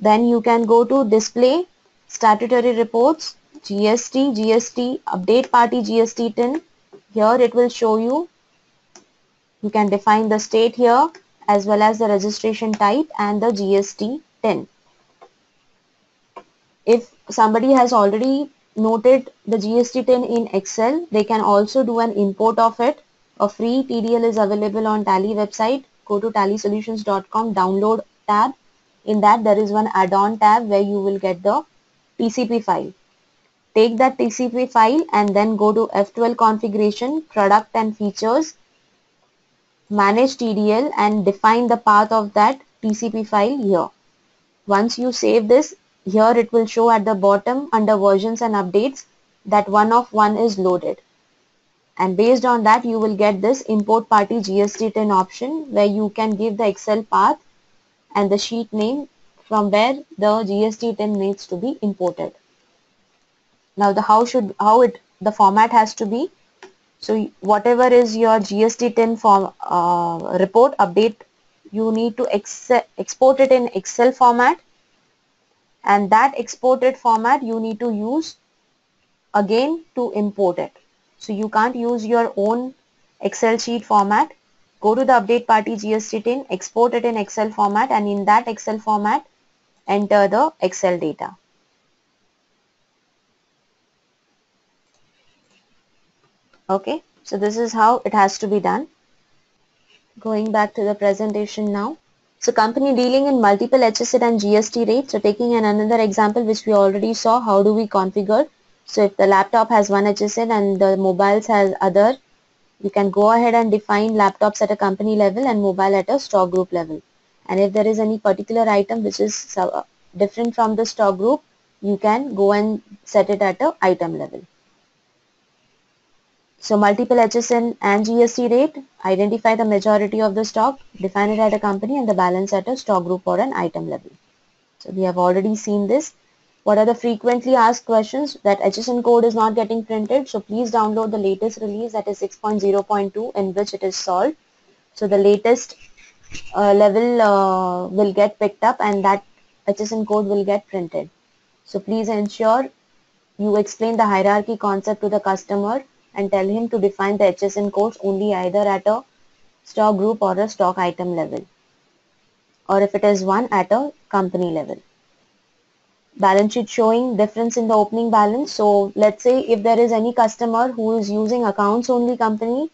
Then you can go to display statutory reports, GST update party GST tin. Here it will show you, you can define the state here as well as the registration type and the GST tin. If somebody has already noted the GST tin in Excel, they can also do an import of it. A free TDL is available on Tally website. Go to tallysolutions.com, download tab. In that there is one add-on tab where you will get the TCP file. Take that TCP file and then go to F12 configuration, product and features, manage TDL, and define the path of that TCP file here. Once you save this, here it will show at the bottom under versions and updates that one of one is loaded. And based on that, you will get this import party GST tin option where you can give the Excel path and the sheet name from where the GST tin needs to be imported. Now the format has to be, so whatever is your GST tin form report update, you need to export it in Excel format, and that exported format you need to use again to import it. So you can't use your own Excel sheet format. Go to the update party GST tin, export it in Excel format, and in that Excel format enter the Excel data. Okay, so this is how it has to be done. Going back to the presentation now. So company dealing in multiple HSN and GST rates. So taking another example which we already saw, how do we configure? So if the laptop has one HSN and the mobiles has other, you can go ahead and define laptops at a company level and mobile at a stock group level. And if there is any particular item which is different from the stock group, you can go and set it at a item level. So multiple HSN and GST rate, identify the majority of the stock, define it at a company, and the balance at a stock group or an item level. So we have already seen this. What are the frequently asked questions? That HSN code is not getting printed, so please download the latest release, that is 6.0.2, in which it is solved. So the latest level will get picked up and that HSN code will get printed. So please ensure you explain the hierarchy concept to the customer and tell him to define the HSN codes only either at a stock group or a stock item level, or if it is one, at a company level. Balance sheet showing difference in the opening balance. So let's say if there is any customer who is using accounts only company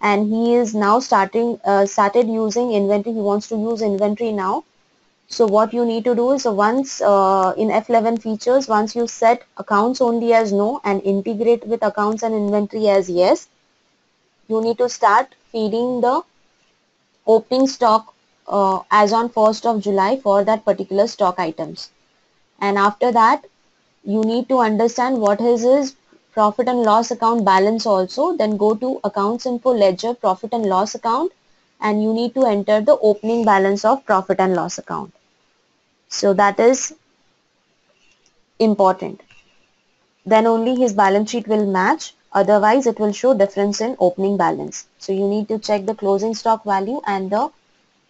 and he is now started using inventory, he wants to use inventory now. So what you need to do is once in F11 features, once you set accounts only as no and integrate with accounts and inventory as yes, you need to start feeding the opening stock as on 1st of July for that particular stock items. And after that, you need to understand what is his profit and loss account balance also. Then go to accounts info ledger profit and loss account and you need to enter the opening balance of profit and loss account. So that is important. Then only his balance sheet will match, otherwise it will show difference in opening balance. So you need to check the closing stock value and the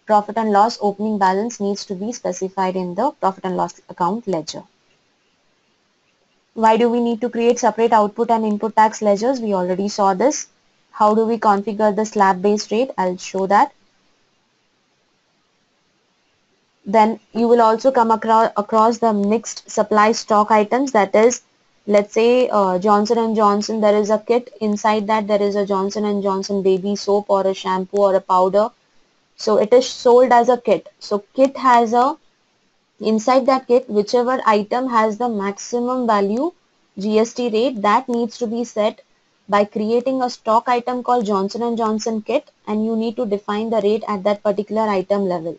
profit and loss opening balance needs to be specified in the profit and loss account ledger. Why do we need to create separate output and input tax ledgers? We already saw this. How do we configure the slab based rate? I'll show that. Then you will also come across the mixed supply stock items, that is, let's say Johnson & Johnson, there is a kit, inside that there is a Johnson & Johnson baby soap or a shampoo or a powder. So it is sold as a kit. So kit has a, inside that kit, whichever item has the maximum value GST rate, that needs to be set by creating a stock item called Johnson & Johnson kit, and you need to define the rate at that particular item level.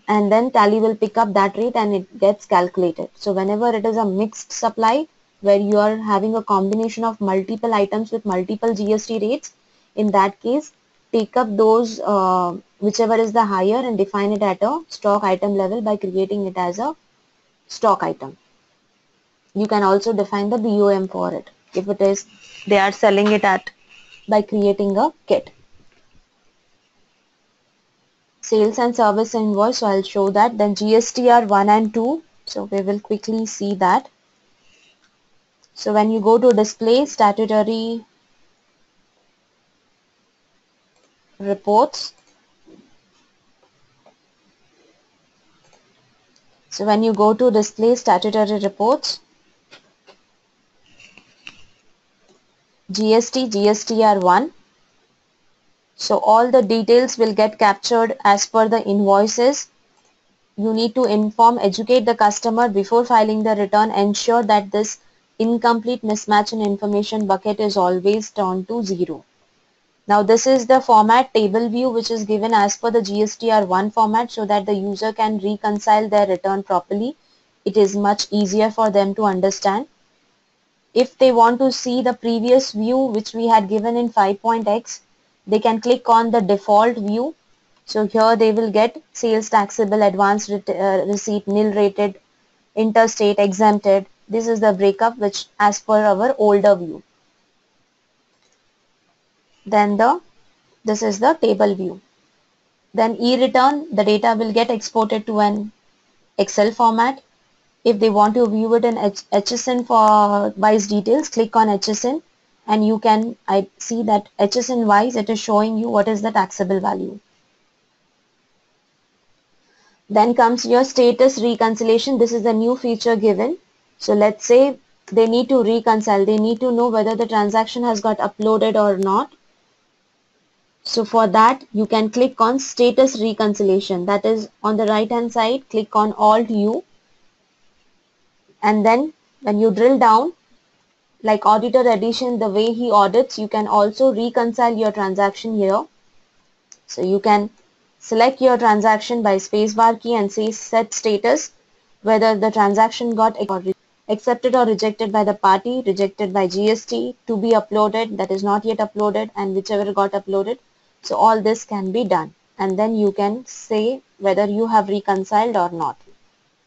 And then Tally will pick up that rate and it gets calculated. So whenever it is a mixed supply where you are having a combination of multiple items with multiple GST rates, in that case take up those whichever is the higher and define it at a stock item level by creating it as a stock item. You can also define the BOM for it if it is they are selling it at by creating a kit. Sales and service invoice, so I'll show that. Then GSTR 1 and 2, so we will quickly see that. So when you go to display statutory reports, so when you go to display statutory reports, GSTR 1, so all the details will get captured as per the invoices. You need to educate the customer before filing the return, ensure that this incomplete mismatch in information bucket is always turned to 0. Now this is the format table view which is given as per the GSTR1 format so that the user can reconcile their return properly. It is much easier for them to understand. If they want to see the previous view which we had given in 5.x, they can click on the default view. So here they will get sales taxable, advanced receipt, nil rated, interstate, exempted. This is the breakup which as per our older view. Then this is the table view. Then e-return, the data will get exported to an Excel format. If they want to view it in HSN for wise details, click on HSN and you can see that HSN wise it is showing you what is the taxable value. Then comes your status reconciliation. This is the new feature given. So let's say they need to reconcile. They need to know whether the transaction has got uploaded or not. So for that you can click on status reconciliation. That is on the right hand side. Click on Alt U. And then when you drill down, like auditor edition, the way he audits, you can also reconcile your transaction here. So you can select your transaction by spacebar key and say set status, whether the transaction got accepted or rejected by the party, rejected by GST, to be uploaded, that is not yet uploaded, and whichever got uploaded. So all this can be done. And then you can say whether you have reconciled or not.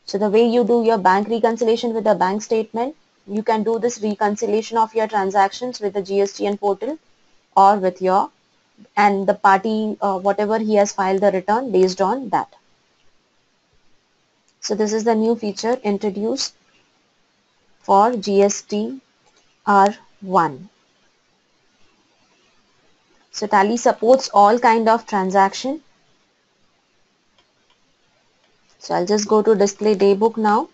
So the way you do your bank reconciliation with the bank statement, you can do this reconciliation of your transactions with the GSTN portal or with your and the party whatever he has filed the return based on that. So this is the new feature introduced for GST R1. So Tally supports all kind of transaction. So I'll just go to display daybook now.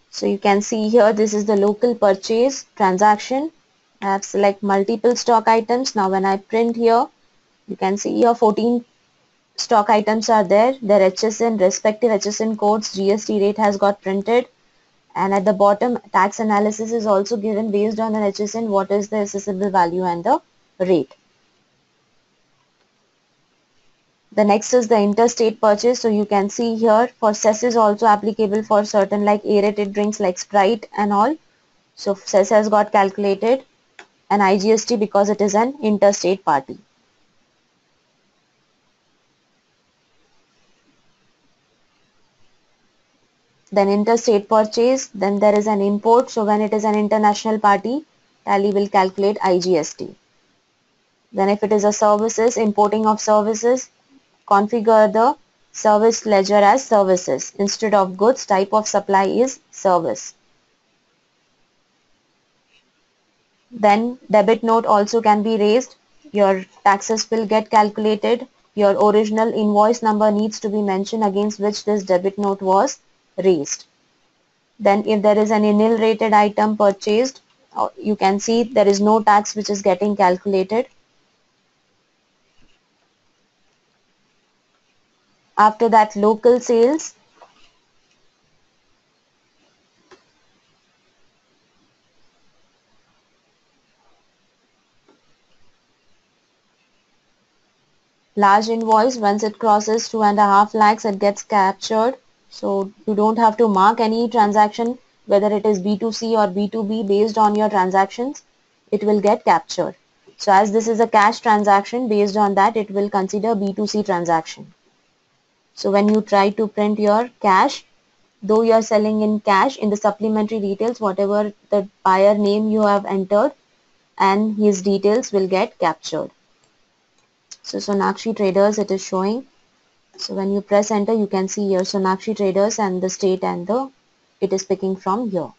So you can see here this is the local purchase transaction. I have select multiple stock items. Now when I print here, you can see here 14 stock items are there. Their HSN, respective HSN codes, GST rate has got printed. And at the bottom, tax analysis is also given based on an HSN, what is the assessable value and the rate. The next is the interstate purchase. So you can see here for cess is also applicable for certain like aerated drinks like Sprite and all. So cess has got calculated and IGST because it is an interstate party. Then interstate purchase, then there is an import. So when it is an international party, Tally will calculate IGST. Then if it is a services, importing of services, configure the service ledger as services. Instead of goods, type of supply is service. Then debit note also can be raised. Your taxes will get calculated. Your original invoice number needs to be mentioned against which this debit note was raised. Then if there is an enumerated item purchased, you can see there is no tax which is getting calculated. After that, local sales. Large invoice, once it crosses 2.5 lakhs, it gets captured. So you don't have to mark any transaction, whether it is B2C or B2B based on your transactions, it will get captured. So as this is a cash transaction, based on that, it will consider B2C transaction. So when you try to print your cash, though you are selling in cash, in the supplementary details, whatever the buyer name you have entered and his details will get captured. So Sonakshi Traders it is showing. So when you press enter, you can see here Sonakshi Traders and the state and the it is picking from here.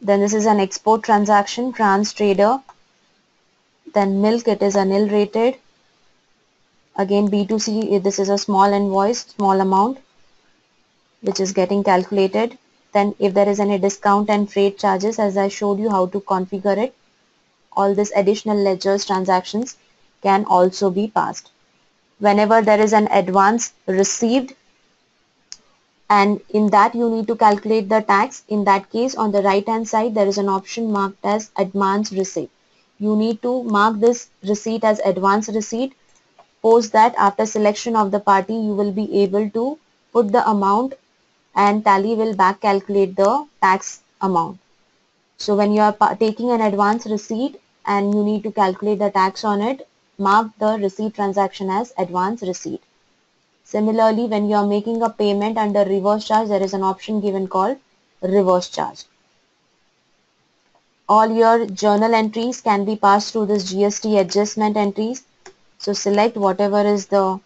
Then this is an export transaction, Trans Trader. Then milk, it is a nil rated. Again B2C, this is a small invoice, small amount which is getting calculated. Then if there is any discount and freight charges, as I showed you how to configure it, all this additional ledgers transactions can also be passed. Whenever there is an advance received and in that you need to calculate the tax, in that case on the right hand side there is an option marked as advance receipt. You need to mark this receipt as advance receipt. Post that, after selection of the party, you will be able to put the amount and Tally will back calculate the tax amount. So when you are taking an advance receipt and you need to calculate the tax on it, mark the receipt transaction as advance receipt. Similarly, when you are making a payment under reverse charge, there is an option given called reverse charge. All your journal entries can be passed through this GST adjustment entries. So select whatever is the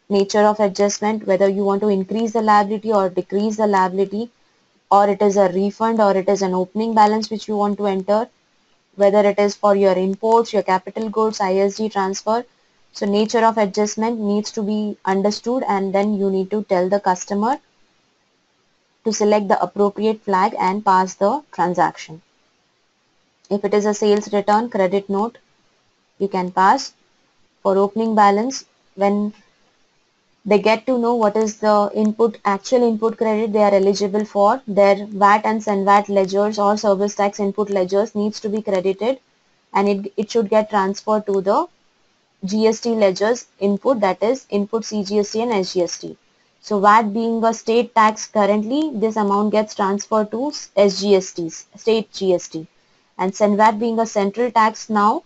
nature of adjustment, whether you want to increase the liability or decrease the liability, or it is a refund or it is an opening balance which you want to enter, whether it is for your imports, your capital goods, ISD transfer. So nature of adjustment needs to be understood and then you need to tell the customer to select the appropriate flag and pass the transaction. If it is a sales return, credit note, you can pass. For opening balance, when they get to know what is the input, actual input credit they are eligible for, their VAT and SENVAT ledgers or service tax input ledgers needs to be credited and it should get transferred to the GST ledgers input, that is input CGST and SGST. So VAT being a state tax currently, this amount gets transferred to SGSTs, state GST, and SENVAT being a central tax now,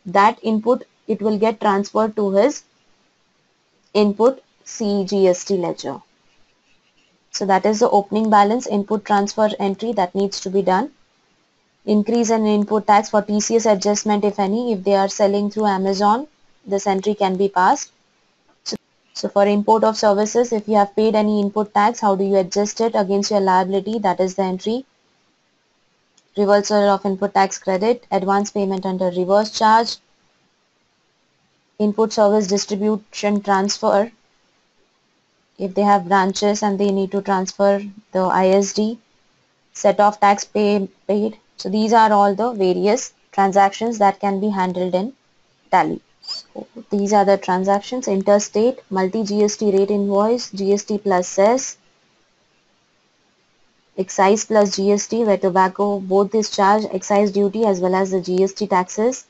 that input it will get transferred to his input CGST ledger. So that is the opening balance input transfer entry that needs to be done. Increase in input tax for TCS adjustment, if any, if they are selling through Amazon, this entry can be passed. So for import of services, if you have paid any input tax, how do you adjust it against your liability? That is the entry. Reversal of input tax credit, advance payment under reverse charge, input service distribution transfer, if they have branches and they need to transfer the ISD, set off tax paid. So these are all the various transactions that can be handled in Tally. So these are the transactions: interstate, multi-GST rate invoice, GST plus cess, excise plus GST, where tobacco both is charged, excise duty as well as the GST taxes.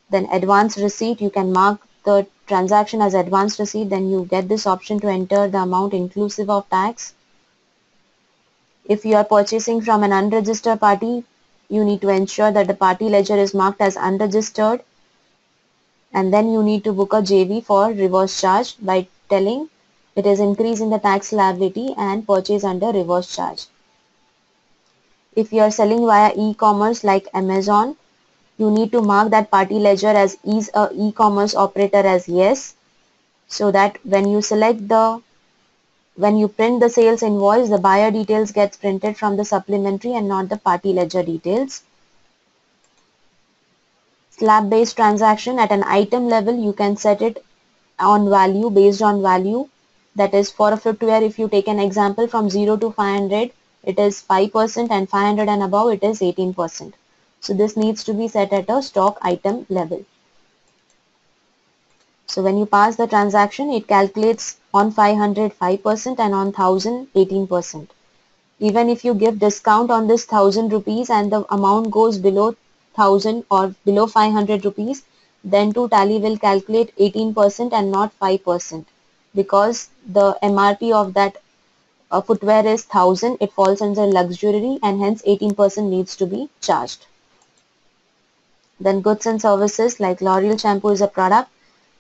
Then advance receipt, you can mark the transaction as advance receipt, then you get this option to enter the amount inclusive of tax. If you are purchasing from an unregistered party, you need to ensure that the party ledger is marked as unregistered, and then you need to book a JV for reverse charge by telling it is increase in the tax liability and purchase under reverse charge. If you are selling via e-commerce like Amazon, you need to mark that party ledger as is a e-commerce operator as yes, so that when you print the sales invoice, the buyer details gets printed from the supplementary and not the party ledger details. Slab based transaction, at an item level you can set it on value, based on value. That is, for a footwear, if you take an example from 0 to 500, it is 5%, and 500 and above it is 18%. So this needs to be set at a stock item level. So when you pass the transaction, it calculates on 500 5% and on 1000 18%. Even if you give discount on this 1000 rupees and the amount goes below 1000 or below 500 rupees, then too Tally will calculate 18% and not 5%, because the MRP of that footwear is 1000, it falls under luxury, and hence 18% needs to be charged. Then goods and services, like L'Oreal shampoo is a product,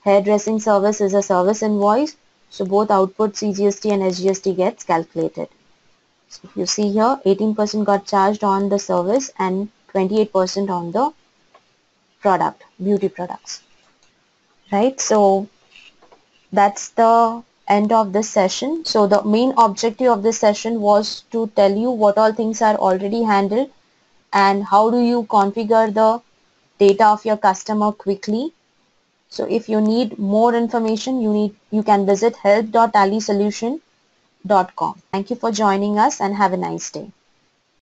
hairdressing service is a service invoice, so both output CGST and SGST gets calculated. So if you see here, 18% got charged on the service and 28% on the product, beauty products. Right, so that's the end of this session. So the main objective of this session was to tell you what all things are already handled and how do you configure the data of your customer quickly. So if you need more information, you can visit help.tallysolution.com. Thank you for joining us and have a nice day.